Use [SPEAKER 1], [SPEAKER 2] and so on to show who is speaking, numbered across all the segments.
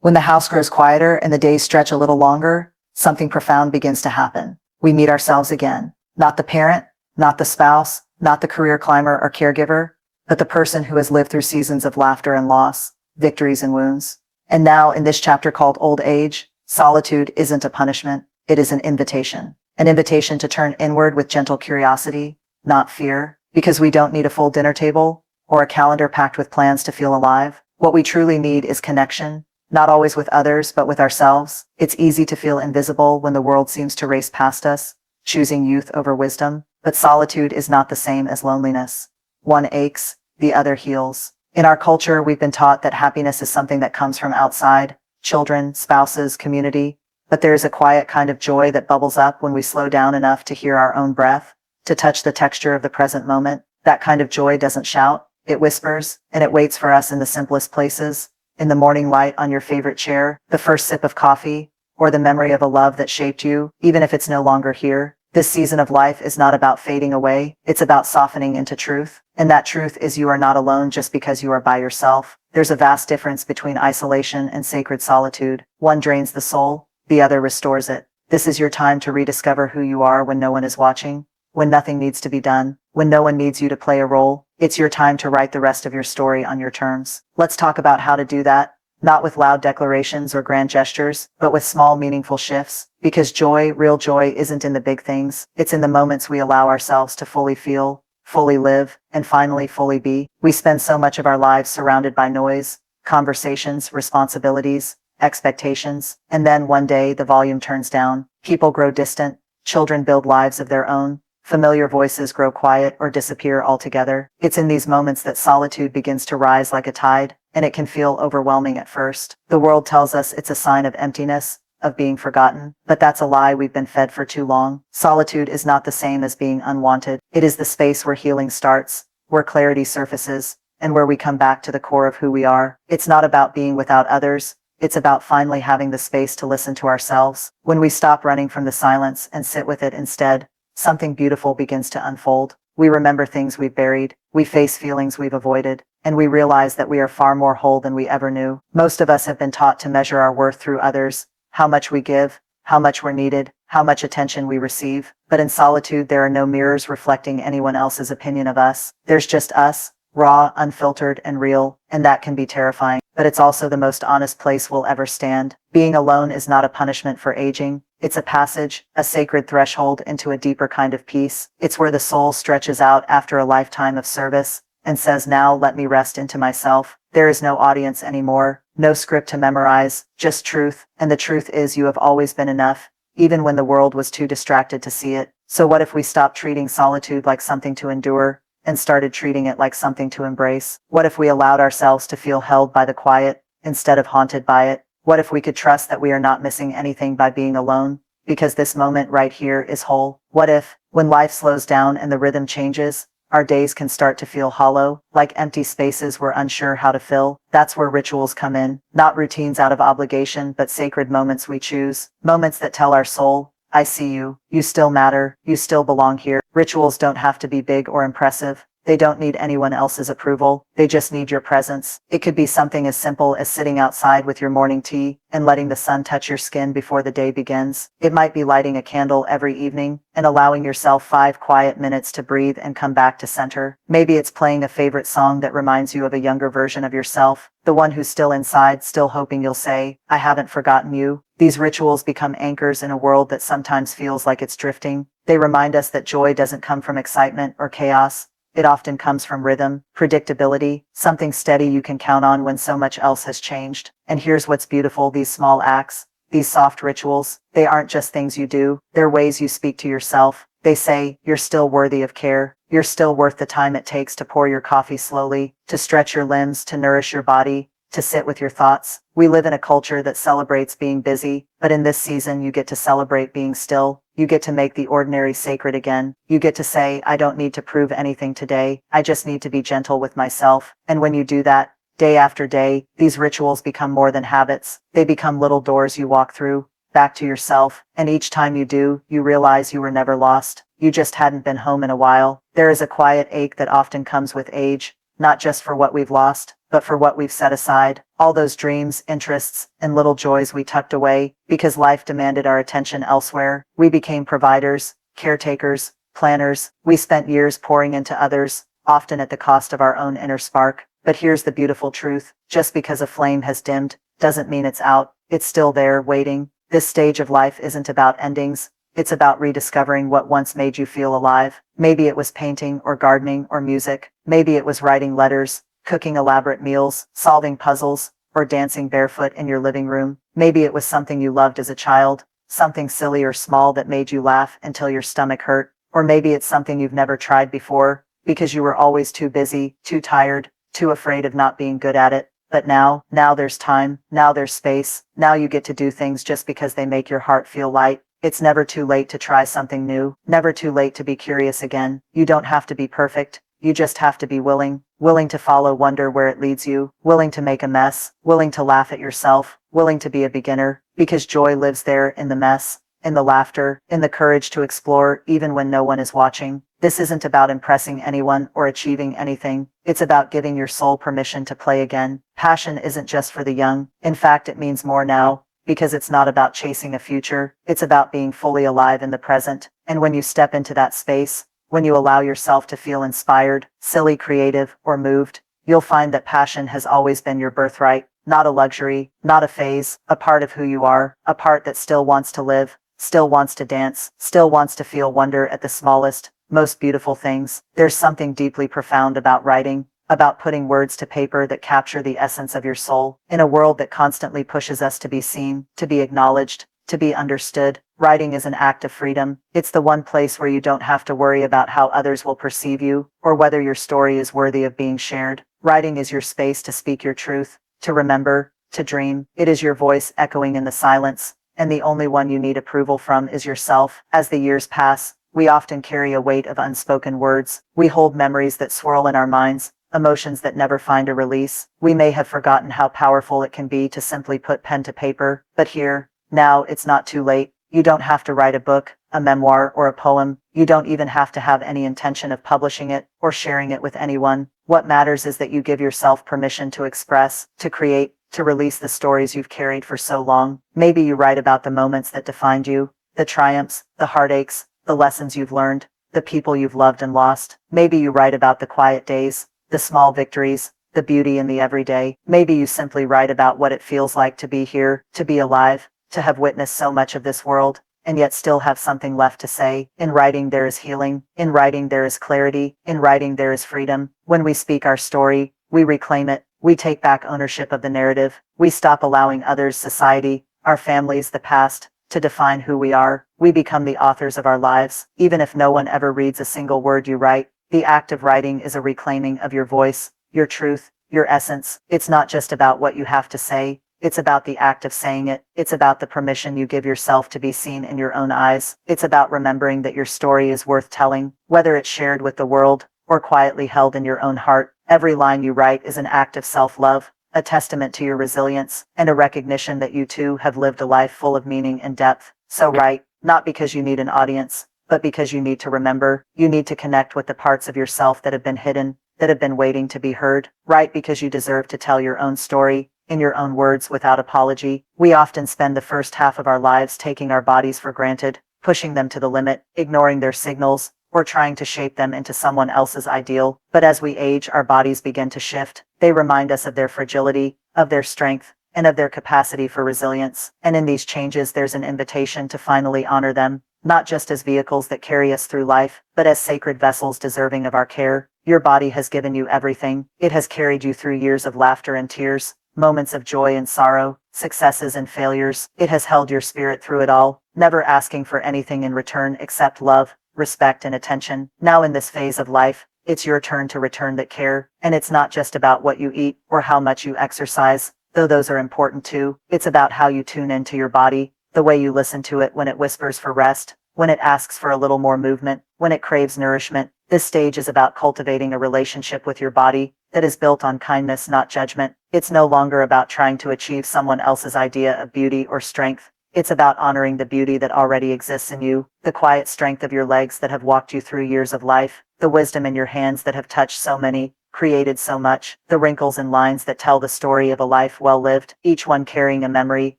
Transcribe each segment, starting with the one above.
[SPEAKER 1] When the house grows quieter and the days stretch a little longer, something profound begins to happen. We meet ourselves again. Not the parent, not the spouse, not the career climber or caregiver, but the person who has lived through seasons of laughter and loss, victories and wounds. And now, in this chapter called Old Age, solitude isn't a punishment, it is an invitation. An invitation to turn inward with gentle curiosity, not fear, because we don't need a full dinner table or a calendar packed with plans to feel alive. What we truly need is connection, not always with others, but with ourselves. It's easy to feel invisible when the world seems to race past us, choosing youth over wisdom. But solitude is not the same as loneliness. One aches, the other heals. In our culture, we've been taught that happiness is something that comes from outside, children, spouses, community. But there is a quiet kind of joy that bubbles up when we slow down enough to hear our own breath, to touch the texture of the present moment. That kind of joy doesn't shout, it whispers, and it waits for us in the simplest places. In the morning light on your favorite chair, the first sip of coffee, or the memory of a love that shaped you, even if it's no longer here. This season of life is not about fading away, it's about softening into truth. And that truth is you are not alone just because you are by yourself. There's a vast difference between isolation and sacred solitude. One drains the soul, the other restores it. This is your time to rediscover who you are when no one is watching, when nothing needs to be done, when no one needs you to play a role. It's your time to write the rest of your story on your terms. Let's talk about how to do that, not with loud declarations or grand gestures, but with small, meaningful shifts. Because joy, real joy, isn't in the big things. It's in the moments we allow ourselves to fully feel, fully live, and finally fully be. We spend so much of our lives surrounded by noise, conversations, responsibilities, expectations, and then one day the volume turns down. People grow distant, children build lives of their own, familiar voices grow quiet or disappear altogether. It's in these moments that solitude begins to rise like a tide, and it can feel overwhelming at first. The world tells us it's a sign of emptiness, of being forgotten, but that's a lie we've been fed for too long. Solitude is not the same as being unwanted. It is the space where healing starts, where clarity surfaces, and where we come back to the core of who we are. It's not about being without others. It's about finally having the space to listen to ourselves. When we stop running from the silence and sit with it instead, something beautiful begins to unfold. We remember things we've buried, we face feelings we've avoided, and we realize that we are far more whole than we ever knew. Most of us have been taught to measure our worth through others, how much we give, how much we're needed, how much attention we receive. But in solitude, there are no mirrors reflecting anyone else's opinion of us. There's just us, raw, unfiltered, and real, and that can be terrifying. But it's also the most honest place we'll ever stand. Being alone is not a punishment for aging. It's a passage, a sacred threshold into a deeper kind of peace. It's where the soul stretches out after a lifetime of service and says, now let me rest into myself. There is no audience anymore, no script to memorize, just truth. And the truth is you have always been enough, even when the world was too distracted to see it. So what if we stopped treating solitude like something to endure and started treating it like something to embrace? What if we allowed ourselves to feel held by the quiet instead of haunted by it? What if we could trust that we are not missing anything by being alone, because this moment right here is whole? What if, when life slows down and the rhythm changes, our days can start to feel hollow, like empty spaces we're unsure how to fill? That's where rituals come in, not routines out of obligation, but sacred moments we choose, moments that tell our soul, I see you, you still matter, you still belong here. Rituals don't have to be big or impressive. They don't need anyone else's approval. They just need your presence. It could be something as simple as sitting outside with your morning tea and letting the sun touch your skin before the day begins. It might be lighting a candle every evening and allowing yourself 5 quiet minutes to breathe and come back to center. Maybe it's playing a favorite song that reminds you of a younger version of yourself, the one who's still inside, still hoping you'll say, I haven't forgotten you. These rituals become anchors in a world that sometimes feels like it's drifting. They remind us that joy doesn't come from excitement or chaos. It often comes from rhythm, predictability, something steady you can count on when so much else has changed. And here's what's beautiful: these small acts, these soft rituals, they aren't just things you do, they're ways you speak to yourself. They say, you're still worthy of care, you're still worth the time it takes to pour your coffee slowly, to stretch your limbs, to nourish your body, to sit with your thoughts. We live in a culture that celebrates being busy, but in this season you get to celebrate being still. You get to make the ordinary sacred again. You get to say, I don't need to prove anything today, I just need to be gentle with myself. And when you do that, day after day, these rituals become more than habits. They become little doors you walk through, back to yourself. And each time you do, you realize you were never lost. You just hadn't been home in a while. There is a quiet ache that often comes with age, not just for what we've lost, but for what we've set aside, all those dreams, interests, and little joys we tucked away because life demanded our attention elsewhere. We became providers, caretakers, planners. We spent years pouring into others, often at the cost of our own inner spark. But here's the beautiful truth. Just because a flame has dimmed, doesn't mean it's out. It's still there, waiting. This stage of life isn't about endings. It's about rediscovering what once made you feel alive. Maybe it was painting or gardening or music. Maybe it was writing letters, cooking elaborate meals, solving puzzles, or dancing barefoot in your living room. Maybe it was something you loved as a child, something silly or small that made you laugh until your stomach hurt. Or maybe it's something you've never tried before because you were always too busy, too tired, too afraid of not being good at it. But now there's time, now there's space, now you get to do things just because they make your heart feel light. It's never too late to try something new, never too late to be curious again. You don't have to be perfect, you just have to be willing to follow wonder where it leads you, willing to make a mess, willing to laugh at yourself, willing to be a beginner, because joy lives there in the mess, in the laughter, in the courage to explore even when no one is watching. This isn't about impressing anyone or achieving anything. It's about giving your soul permission to play again. Passion isn't just for the young. In fact, it means more now, because it's not about chasing a future. It's about being fully alive in the present. And when you step into that space, when you allow yourself to feel inspired, silly, creative, or moved, you'll find that passion has always been your birthright, not a luxury, not a phase, a part of who you are, a part that still wants to live, still wants to dance, still wants to feel wonder at the smallest, most beautiful things. There's something deeply profound about writing, about putting words to paper that capture the essence of your soul. In a world that constantly pushes us to be seen, to be acknowledged, to be understood, writing is an act of freedom. It's the one place where you don't have to worry about how others will perceive you, or whether your story is worthy of being shared. Writing is your space to speak your truth, to remember, to dream. It is your voice echoing in the silence, and the only one you need approval from is yourself. As the years pass, we often carry a weight of unspoken words. We hold memories that swirl in our minds, emotions that never find a release. We may have forgotten how powerful it can be to simply put pen to paper, but here, now, it's not too late. You don't have to write a book, a memoir, or a poem. You don't even have to have any intention of publishing it or sharing it with anyone. What matters is that you give yourself permission to express, to create, to release the stories you've carried for so long. Maybe you write about the moments that defined you, the triumphs, the heartaches, the lessons you've learned, the people you've loved and lost. Maybe you write about the quiet days, the small victories, the beauty in the everyday. Maybe you simply write about what it feels like to be here, to be alive, to have witnessed so much of this world, and yet still have something left to say. In writing there is healing, in writing there is clarity, in writing there is freedom. When we speak our story, we reclaim it, we take back ownership of the narrative, we stop allowing others, society, our families, the past, to define who we are. We become the authors of our lives, even if no one ever reads a single word you write. The act of writing is a reclaiming of your voice, your truth, your essence. It's not just about what you have to say. It's about the act of saying it. It's about the permission you give yourself to be seen in your own eyes. It's about remembering that your story is worth telling, whether it's shared with the world or quietly held in your own heart. Every line you write is an act of self-love, a testament to your resilience, and a recognition that you too have lived a life full of meaning and depth. So write, not because you need an audience, but because you need to remember. You need to connect with the parts of yourself that have been hidden, that have been waiting to be heard. Write because you deserve to tell your own story, in your own words, without apology. We often spend the first half of our lives taking our bodies for granted, pushing them to the limit, ignoring their signals, or trying to shape them into someone else's ideal. But as we age, our bodies begin to shift. They remind us of their fragility, of their strength, and of their capacity for resilience. And in these changes, there's an invitation to finally honor them, not just as vehicles that carry us through life, but as sacred vessels deserving of our care. Your body has given you everything. It has carried you through years of laughter and tears, moments of joy and sorrow, successes and failures. It has held your spirit through it all, never asking for anything in return except love, respect, and attention. Now in this phase of life, it's your turn to return that care. And it's not just about what you eat or how much you exercise, though those are important too. It's about how you tune into your body, the way you listen to it when it whispers for rest, when it asks for a little more movement, when it craves nourishment. This stage is about cultivating a relationship with your body that is built on kindness, not judgment. It's no longer about trying to achieve someone else's idea of beauty or strength. It's about honoring the beauty that already exists in you, the quiet strength of your legs that have walked you through years of life, the wisdom in your hands that have touched so many, created so much, the wrinkles and lines that tell the story of a life well lived, each one carrying a memory,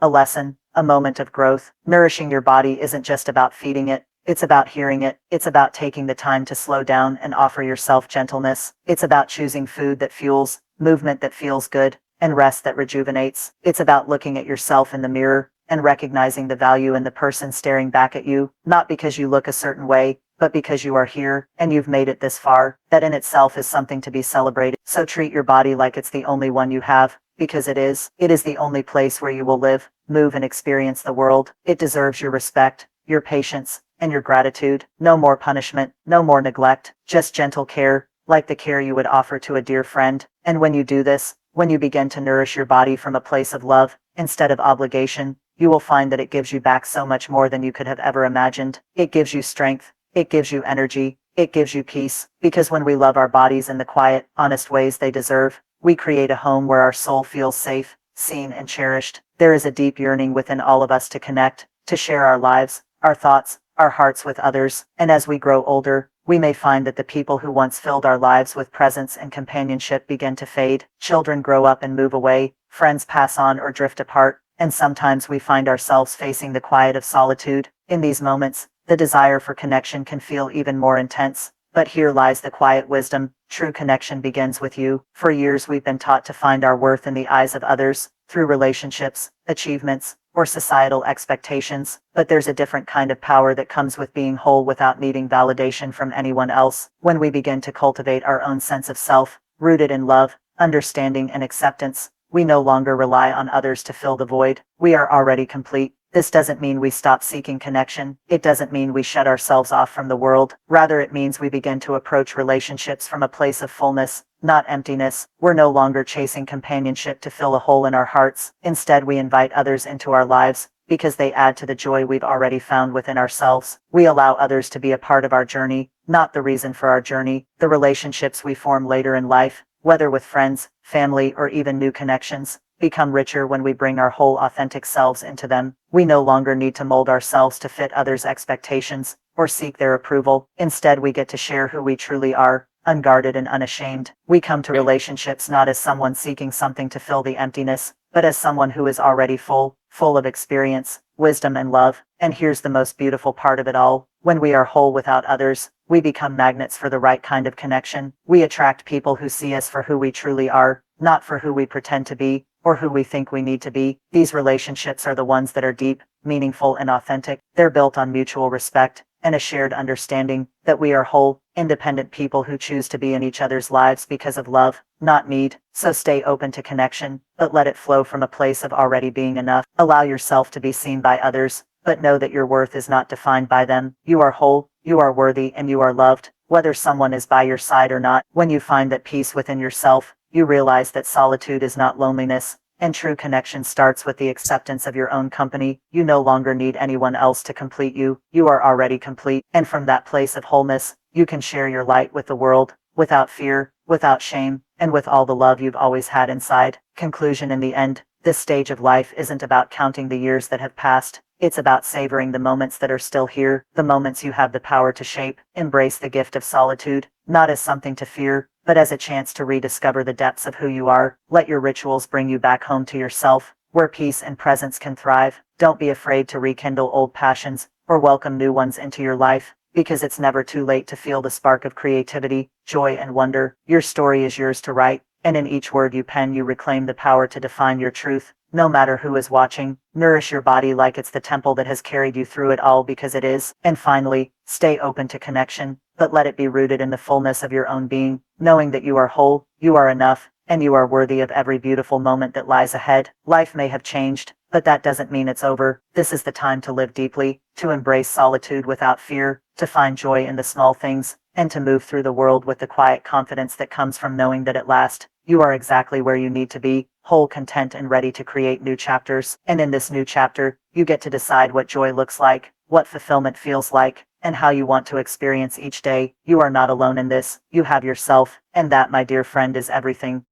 [SPEAKER 1] a lesson, a moment of growth. Nourishing your body isn't just about feeding it. It's about hearing it. It's about taking the time to slow down and offer yourself gentleness. It's about choosing food that fuels, movement that feels good, and rest that rejuvenates. It's about looking at yourself in the mirror and recognizing the value in the person staring back at you, not because you look a certain way, but because you are here and you've made it this far. That in itself is something to be celebrated. So treat your body like it's the only one you have, because it is. It is the only place where you will live, move, and experience the world. It deserves your respect, your patience, and your gratitude. No more punishment, no more neglect, just gentle care, like the care you would offer to a dear friend. And when you do this, when you begin to nourish your body from a place of love, instead of obligation, you will find that it gives you back so much more than you could have ever imagined. It gives you strength. It gives you energy. It gives you peace. Because when we love our bodies in the quiet, honest ways they deserve, we create a home where our soul feels safe, seen, and cherished. There is a deep yearning within all of us to connect, to share our lives, our thoughts, our hearts with others. And as we grow older, we may find that the people who once filled our lives with presence and companionship begin to fade. Children grow up and move away, friends pass on or drift apart, and sometimes we find ourselves facing the quiet of solitude. In these moments, the desire for connection can feel even more intense. But here lies the quiet wisdom. True connection begins with you. For years we've been taught to find our worth in the eyes of others, through relationships, achievements, or societal expectations. But there's a different kind of power that comes with being whole without needing validation from anyone else. When we begin to cultivate our own sense of self, rooted in love, understanding, and acceptance, we no longer rely on others to fill the void. We are already complete. This doesn't mean we stop seeking connection. It doesn't mean we shut ourselves off from the world. Rather, it means we begin to approach relationships from a place of fullness, not emptiness. We're no longer chasing companionship to fill a hole in our hearts. Instead, we invite others into our lives because they add to the joy we've already found within ourselves. We allow others to be a part of our journey, not the reason for our journey. The relationships we form later in life, whether with friends, family, or even new connections, become richer when we bring our whole authentic selves into them. We no longer need to mold ourselves to fit others' expectations or seek their approval. Instead, we get to share who we truly are, unguarded and unashamed. We come to relationships not as someone seeking something to fill the emptiness, but as someone who is already full of experience, wisdom, and love. And here's the most beautiful part of it all. When we are whole without others, we become magnets for the right kind of connection. We attract people who see us for who we truly are, not for who we pretend to be, or who we think we need to be. These relationships are the ones that are deep, meaningful, and authentic. They're built on mutual respect and a shared understanding that we are whole, independent people who choose to be in each other's lives because of love, not need. So stay open to connection, but let it flow from a place of already being enough. Allow yourself to be seen by others, but know that your worth is not defined by them. You are whole, you are worthy, and you are loved, whether someone is by your side or not. When you find that peace within yourself, you realize that solitude is not loneliness, and true connection starts with the acceptance of your own company. You no longer need anyone else to complete you. You are already complete, and from that place of wholeness, you can share your light with the world, without fear, without shame, and with all the love you've always had inside. Conclusion: in the end, this stage of life isn't about counting the years that have passed. It's about savoring the moments that are still here, the moments you have the power to shape. Embrace the gift of solitude, not as something to fear, but as a chance to rediscover the depths of who you are. Let your rituals bring you back home to yourself, where peace and presence can thrive. Don't be afraid to rekindle old passions or welcome new ones into your life, because it's never too late to feel the spark of creativity, joy, and wonder. Your story is yours to write, and in each word you pen, you reclaim the power to define your truth. No matter who is watching, nourish your body like it's the temple that has carried you through it all, because it is. And finally, stay open to connection, but let it be rooted in the fullness of your own being, knowing that you are whole, you are enough, and you are worthy of every beautiful moment that lies ahead. Life may have changed, but that doesn't mean it's over. This is the time to live deeply, to embrace solitude without fear, to find joy in the small things, and to move through the world with the quiet confidence that comes from knowing that at last, you are exactly where you need to be, whole, content, and ready to create new chapters. And in this new chapter, you get to decide what joy looks like, what fulfillment feels like, and how you want to experience each day. You are not alone in this. You have yourself, and that, my dear friend, is everything.